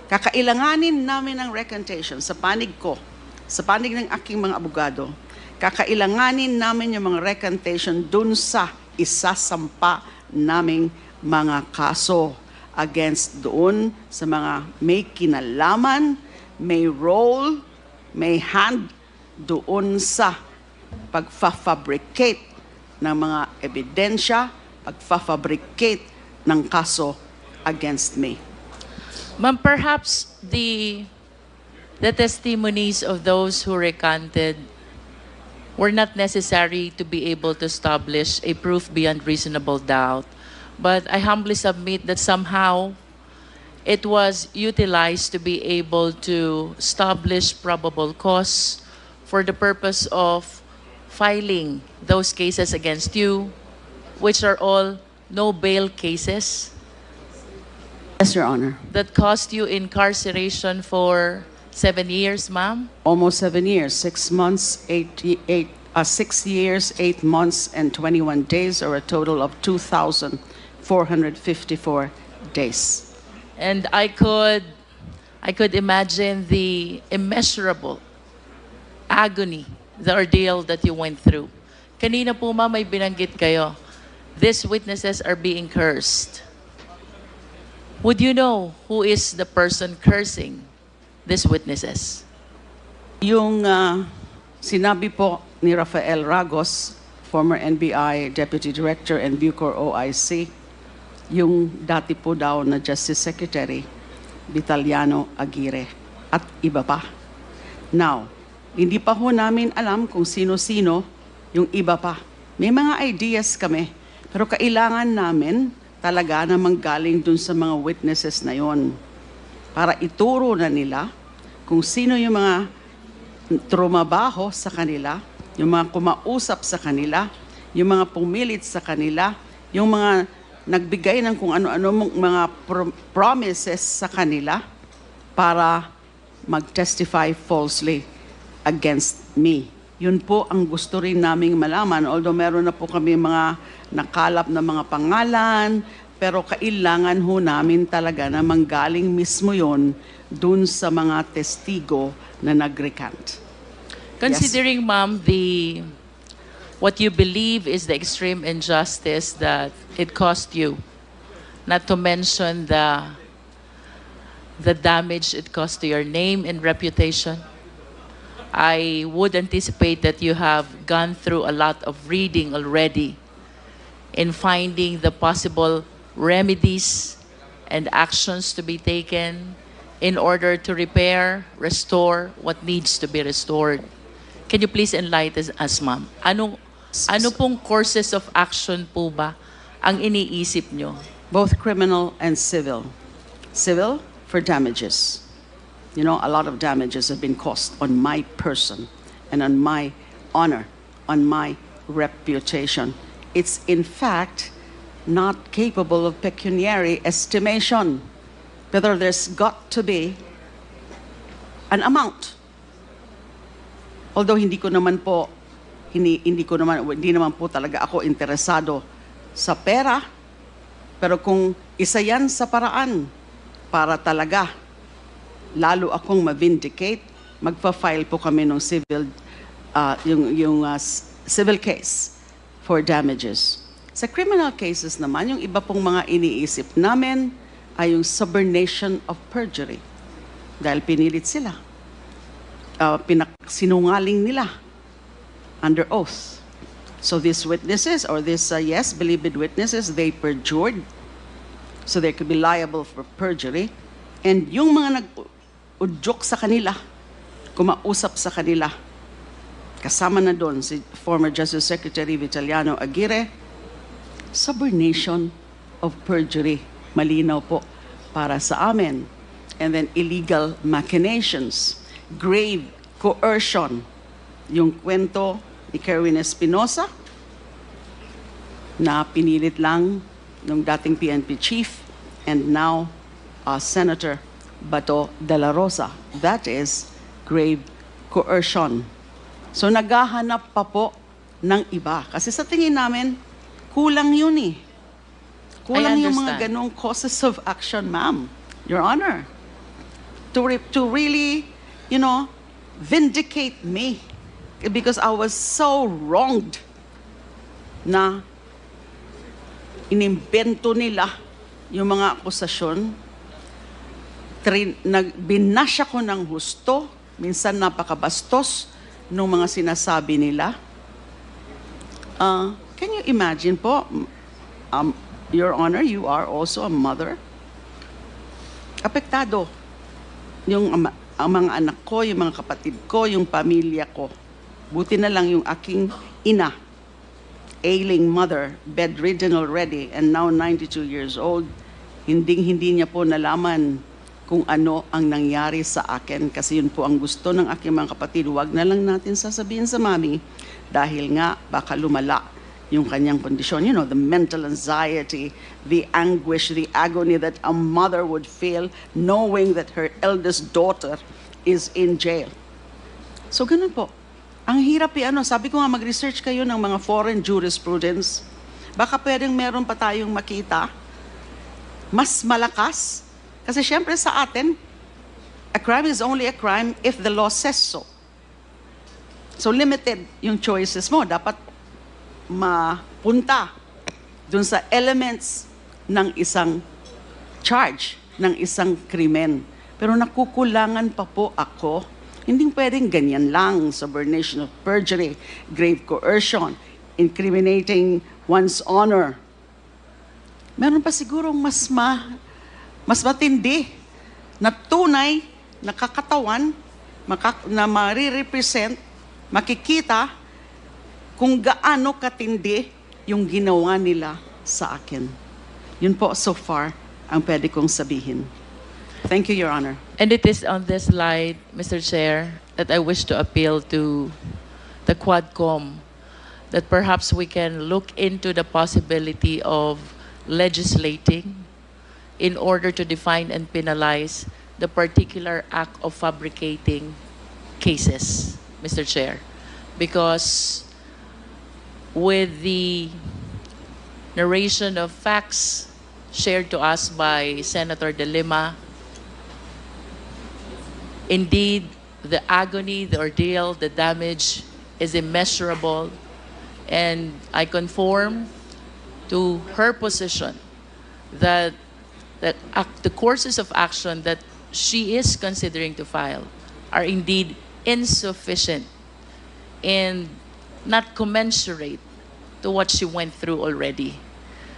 Kakailanganin namin ng recantation sa panig ko, sa panig ng aking mga abogado. Kakailanganin namin yung mga recantation dun sa isasampa naming mga kaso against doon sa mga may kinalaman, may role, may hand doon sa pagfa-fabricate ng mga ebidensya, pagfa-fabricate ng kaso against me. Ma'am, perhaps the testimonies of those who recanted were not necessary to be able to establish a proof beyond reasonable doubt. But I humbly submit that somehow it was utilized to be able to establish probable cause for the purpose of filing those cases against you, which are all no-bail cases. Yes, Your Honor. That cost you incarceration for 7 years, ma'am? Almost 7 years, 6 months, 6 years, 8 months, and 21 days, or a total of 2,454 days. And I could imagine the immeasurable agony, the ordeal that you went through. Kanina po, ma'am, may binanggit kayo. These witnesses are being cursed. Would you know who is the person cursing these witnesses? Yung sinabi po ni Rafael Ragos, former NBI Deputy Director and Bucor OIC, yung dati po daw na Justice Secretary, Vitaliano Aguirre, at iba pa. Now, hindi pa ho namin alam kung sino-sino yung iba pa. May mga ideas kami, pero kailangan namin talaga na manggaling dun sa mga witnesses na yon para ituro na nila kung sino yung mga trumabaho sa kanila, yung mga kumausap sa kanila, yung mga pumilit sa kanila, yung mga nagbigay ng kung ano-ano mga promises sa kanila para mag-testify falsely against me. Yun po ang gusto rin naming malaman. Although meron na po kami mga nakalap na mga pangalan, pero kailangan ho namin talaga na manggaling mismo yon dun sa mga testigo na nag-recant. Considering, yes, ma'am, what you believe is the extreme injustice that it cost you, not to mention the damage it cost to your name and reputation, I would anticipate that you have gone through a lot of reading already in finding the possible remedies and actions to be taken in order to repair, restore what needs to be restored. Can you please enlighten us, ma'am? Ano pong courses of action po ba ang iniisip nyo? Both criminal and civil. Civil for damages. You know, a lot of damages have been caused on my person and on my honor, on my reputation. It's in fact not capable of pecuniary estimation. Whether there's got to be an amount. Although hindi naman po talaga ako interesado sa pera, pero kung isa yan sa paraan para talaga lalo akong ma-vindicate, magpa-file po kami ng civil civil case for damages. Sa criminal cases naman, yung iba pong mga iniisip namin, ay yung subornation of perjury. Dahil pinilit sila. Sinungaling nila under oath. So these witnesses, or these, believed witnesses, they perjured. So they could be liable for perjury. And yung mga nag-udyok sa kanila, kumausap sa kanila, kasama na doon si former Justice Secretary Vitaliano Aguirre, subornation of perjury. Malinaw po para sa amin. And then illegal machinations, grave coercion. Yung kwento ni Kerwin Espinosa na pinilit lang ng dating PNP chief and now Senator Bato de la Rosa. That is grave coercion. So naghahanap pa po ng iba. Kasi sa tingin namin, kulang yun eh. Kulang yung mga ganong causes of action, ma'am, Your Honor. To really, vindicate me. Because I was so wronged na inimbento nila yung mga akusasyon. Binasya ko ng husto, minsan napakabastos ng mga sinasabi nila. Can you imagine po, Your Honor, you are also a mother. Apektado yung ang mga anak ko, yung mga kapatid ko, yung pamilya ko. Buti na lang yung aking ina, ailing mother, bedridden already, and now 92 years old, hindi niya po nalaman kung ano ang nangyari sa akin. Kasi yun po ang gusto ng aking mga kapatid. Huwag na lang natin sasabihin sa mami dahil nga baka lumala yung kanyang kondisyon. The mental anxiety, the anguish, the agony that a mother would feel knowing that her eldest daughter is in jail. So ganun po. Ang hirap sabi ko nga mag-research kayo ng mga foreign jurisprudence. Baka pwedeng meron pa tayong makita. Mas malakas. Kasi syempre sa atin, a crime is only a crime if the law says so. So limited yung choices mo. Dapat mapunta dun sa elements ng isang charge, ng isang krimen. Pero nakukulangan pa po ako. Hindi pwedeng ganyan lang. Subornation of perjury, grave coercion, incriminating one's honor. Meron pa sigurong mas matindi na tunay, nakakatawan, na marirepresent, makikita kung gaano katindi yung ginawa nila sa akin. Yun po so far ang pwede kong sabihin. Thank you, Your Honor. And it is on this slide, Mr. Chair, that I wish to appeal to the Quadcom that perhaps we can look into the possibility of legislating in order to define and penalize the particular act of fabricating cases, Mr. Chair. Because with the narration of facts shared to us by Senator De Lima, indeed, the agony, the ordeal, the damage is immeasurable, and I conform to her position that the courses of action that she is considering to file are indeed insufficient and not commensurate to what she went through already.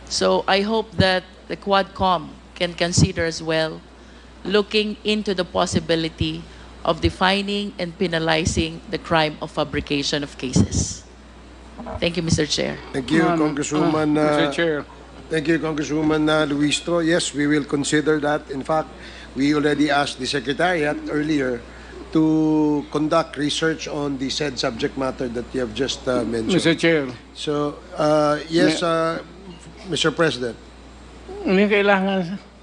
So I hope that the Quadcom can consider as well looking into the possibility of defining and penalizing the crime of fabrication of cases. Thank you, Mr. Chair. Thank you, Congresswoman. Mr. Chair. Thank you, Congresswoman Luistro. Yes, we will consider that. In fact, we already asked the Secretariat earlier to conduct research on the said subject matter that you have just mentioned. Mr. Chair. So, yes, Mr. President. Hindi kailangan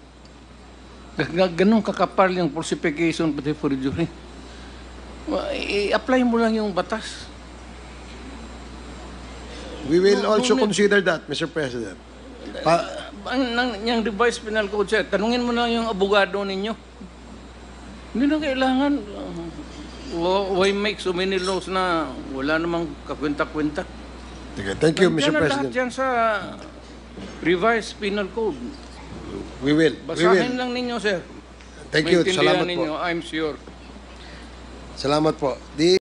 ganun kakapal yung falsification pati forgery. I-apply mo lang yung batas. We will also consider that, Mr. President. Yung revised penal code, sir, tanungin mo lang yung abogado ninyo. Hindi na kailangan. Why make so many laws na wala namang kakwenta-kwenta? Okay, thank you, Mr. Nandiyan na President. lahat yan sa revised penal code. We will. Basahin lang ninyo, sir. Thank you. Maintindihan Salamat po. ninyo, I'm sure. Salamat po.